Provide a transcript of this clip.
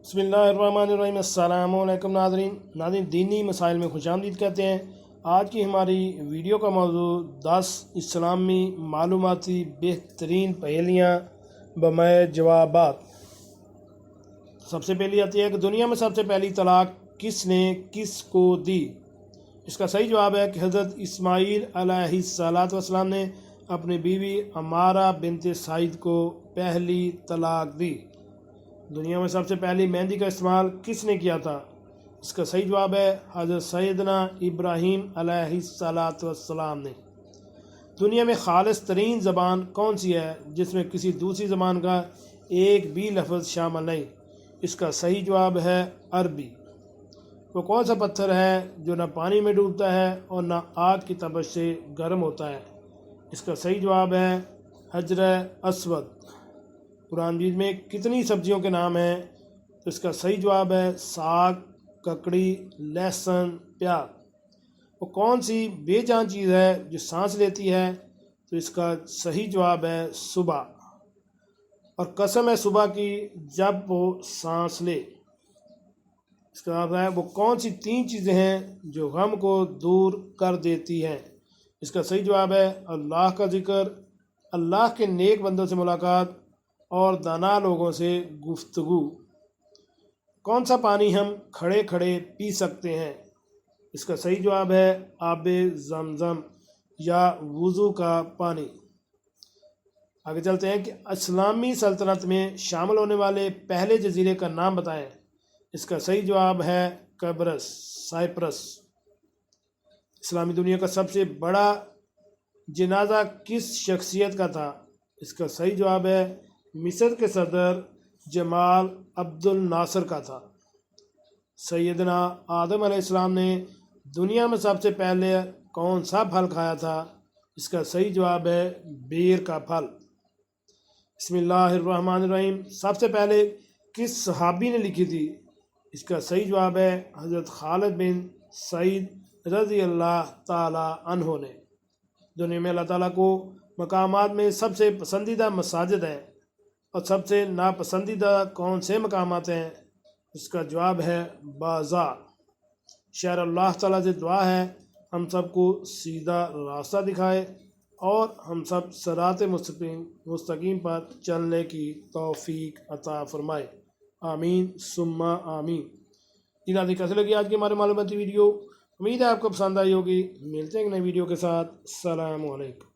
बिस्मिल्लाहिर्रहमानिर्रहीम। अस्सलाम वालेकुम नाज़रीन दीनी मसाइल में खुशामदीद कहते हैं। आज की हमारी वीडियो का मौजू 10 इस्लामी मालूमाती बेहतरीन पहेलियाँ बमय जवाबात। सबसे पहली आती है कि दुनिया में सबसे पहली तलाक किसने किसको दी। इसका सही जवाब है कि हज़रत इस्माईल अलैहिस्सलाम ने अपनी बीवी अमारा बिनते साइद को पहली तलाक दी। दुनिया में सबसे पहली मेहंदी का इस्तेमाल किसने किया था। इसका सही जवाब है हज़रत सैयदना इब्राहीम अलैहिस्सलाम ने। दुनिया में खालिस तरीन ज़बान कौन सी है जिसमें किसी दूसरी ज़बान का एक भी लफ्ज़ शामिल नहीं। इसका सही जवाब है अरबी। वो कौन सा पत्थर है जो न पानी में डूबता है और न आग की तपश से गर्म होता है। इसका सही जवाब है हजर अस्वद। कुरान मजीद में कितनी सब्जियों के नाम हैं। तो इसका सही जवाब है साग, ककड़ी, लहसुन, प्याज। वो कौन सी बेजान चीज़ है जो सांस लेती है। तो इसका सही जवाब है सुबह। और कसम है सुबह की जब वो सांस ले। इसका जवाब है वो कौन सी 3 चीज़ें हैं जो गम को दूर कर देती हैं। इसका सही जवाब है अल्लाह का जिक्र, अल्लाह के नेक बंदों से मुलाकात और दाना लोगों से गुफ्तगू। कौन सा पानी हम खड़े खड़े पी सकते हैं। इसका सही जवाब है आबे ज़मज़म या वज़ू का पानी। आगे चलते हैं कि इस्लामी सल्तनत में शामिल होने वाले पहले जजीरे का नाम बताएं। इसका सही जवाब है कब्रस, साइप्रस। इस्लामी दुनिया का सबसे बड़ा जनाजा किस शख्सियत का था। इसका सही जवाब है मिस्र के सदर जमाल अब्दुल नासर का था। सैयदना आदम अलैहिस्सलाम ने दुनिया में सबसे पहले कौन सा फल खाया था। इसका सही जवाब है बेर का फल। बिस्मिल्लाहिर्रहमानिर्रहीम। सबसे पहले किस सहाबी ने लिखी थी। इसका सही जवाब है हज़रत खालिद बिन सईद रज़ी अल्लाह ताला अन्हो ने। दुनिया में अल्लाह ताला को मकामात में सबसे पसंदीदा मसाजिद हैं और सबसे नापसंदीदा कौन से मकामात हैं। इसका जवाब है बाज़ार। शहर अल्लाह ताला से दुआ है हम सबको सीधा रास्ता दिखाए और हम सब सिरात मुस्तकीम पर चलने की तौफीक अता फरमाए। आमीन सुम्मा आमीन। इनादी कैसे लगी आज की हमारे मालूमाती वीडियो। उम्मीद है आपको पसंद आई होगी। मिलते हैं एक नई वीडियो के साथ। अस्सलामु अलैकुम।